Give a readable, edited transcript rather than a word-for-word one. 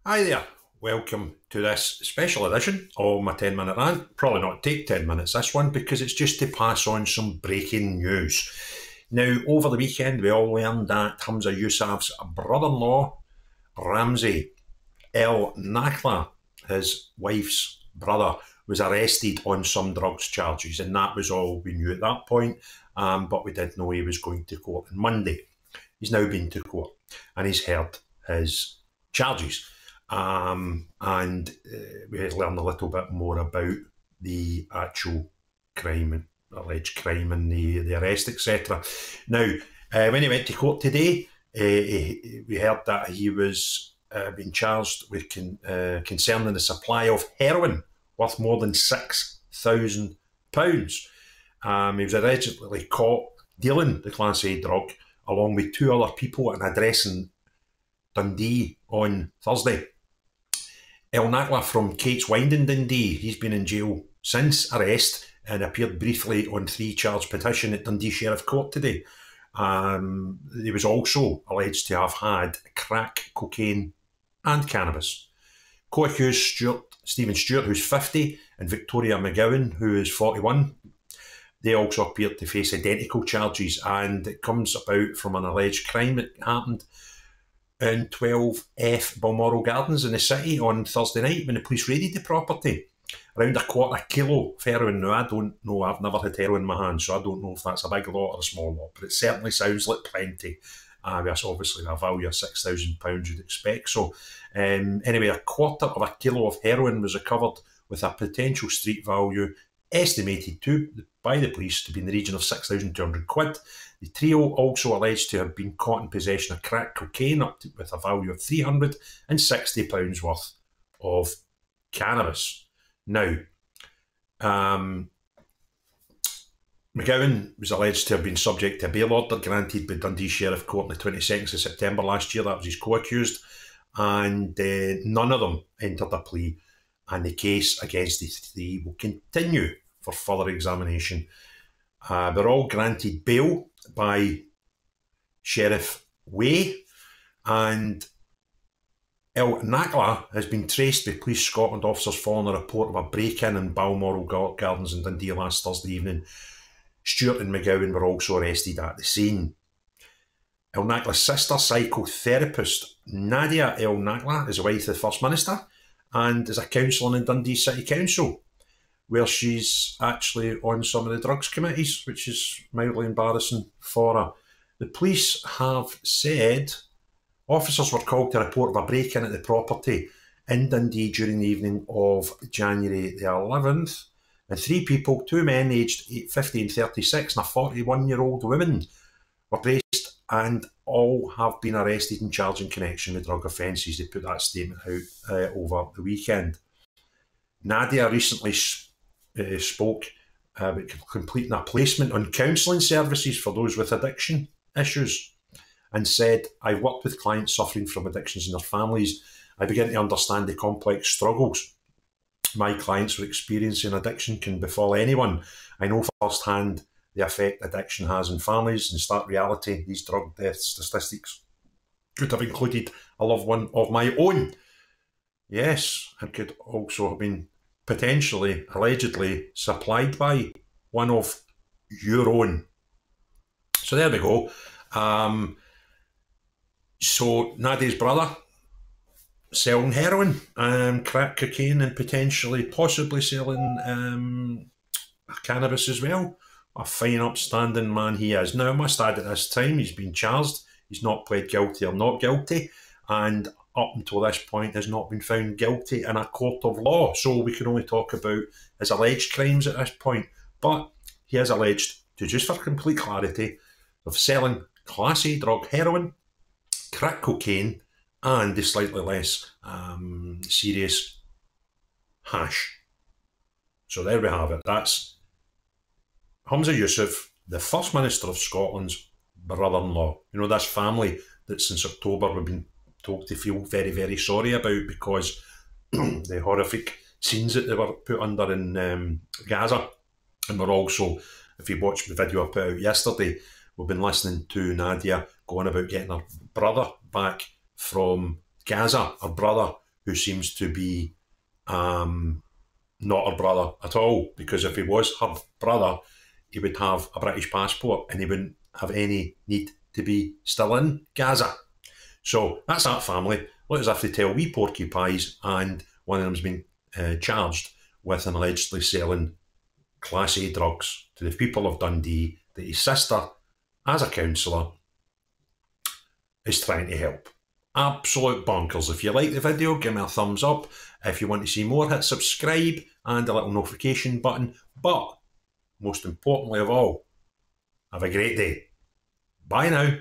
Hi there, welcome to this special edition of my 10-minute rant. Probably not take 10 minutes this one because it's just to pass on some breaking news. Now, over the weekend we all learned that HUMZA YOUSAF's brother-in-law, Ramzi El Nakla, his wife's brother, was arrested on some drugs charges, and that was all we knew at that point, but we did know he was going to court on Monday. He's now been to court and he's heard his charges. And we learned a little bit more about the actual crime, alleged crime, and the arrest, etc. Now, when he went to court today, we heard that he was being charged with concerning the supply of heroin worth more than £6,000. He was allegedly caught dealing the Class A drug along with two other people at an address in Dundee on Thursday. El Nakla from Kate's Wind in Dundee, he's been in jail since arrest and appeared briefly on 3-charge petition at Dundee Sheriff Court today. He was also alleged to have had crack, cocaine and cannabis. Co-accused Stephen Stewart, who's 50, and Victoria McGowan, who is 41, they also appeared to face identical charges, and it comes about from an alleged crime that happened in 12F Balmoral Gardens in the city on Thursday night when the police raided the property. Around a quarter kilo of heroin. Now, I don't know, I've never had heroin in my hand, so I don't know if that's a big lot or a small lot, but it certainly sounds like plenty. That's obviously a value of £6,000 you'd expect. So anyway, a quarter of a kilo of heroin was recovered with a potential street value estimated by the police to be in the region of £6,200. The trio also alleged to have been caught in possession of crack cocaine with a value of £360 worth of cannabis. Now, McGowan was alleged to have been subject to a bail order granted by Dundee Sheriff Court on the 22nd of September last year. That was his co-accused, and none of them entered a plea, and the case against the three will continue for further examination. They're all granted bail by Sheriff Way, and El Nakla has been traced by Police Scotland officers following a report of a break-in in Balmoral Gardens in Dundee last Thursday evening. Stewart and McGowan were also arrested at the scene. El Nakla's sister, psychotherapist Nadia El Nakla, is a wife of the First Minister and is a councillor in Dundee City Council, where she's actually on some of the drugs committees, which is mildly embarrassing for her. The police have said officers were called to report of a break-in at the property in Dundee during the evening of January the 11th, and 3 people, 2 men aged 50 and 36 and a 41-year-old woman, were traced and all have been arrested and charged in connection with drug offences. They put that statement out over the weekend. Nadia recently spoke about completing a placement on counselling services for those with addiction issues, and said, "I've worked with clients suffering from addictions and their families. I begin to understand the complex struggles my clients were experiencing. Addiction can befall anyone. I know firsthand the effect addiction has on families. In stark reality, these drug death statistics could have included a loved one of my own. Yes, and could also have been potentially, allegedly, supplied by one of your own." So there we go. So Nadia's brother selling heroin, crack cocaine, and potentially, possibly selling cannabis as well. A fine, upstanding man he is. Now, I must add, at this time, he's been charged. He's not pled guilty or not guilty, and up until this point has not been found guilty in a court of law. So we can only talk about his alleged crimes at this point. But he is alleged to, just for complete clarity, of selling Class A drug heroin, crack cocaine, and the slightly less serious hash. So there we have it. That's HUMZA YOUSAF, the First Minister of Scotland's brother-in-law. You know, this family that since October we've been told to feel very, very sorry about because the horrific scenes that they were put under in Gaza. And we're also, if you watched the video I put out yesterday, we've been listening to Nadia going about getting her brother back from Gaza, her brother who seems to be not her brother at all, because if he was her brother, he would have a British passport and he wouldn't have any need to be still in Gaza. So that's that family. Look as if they tell wee porcupines, and one of them's been charged with allegedly selling Class A drugs to the people of Dundee that his sister, as a counsellor, is trying to help. Absolute bonkers. If you like the video, give me a thumbs up. If you want to see more, hit subscribe and a little notification button. But most importantly of all, have a great day. Bye now.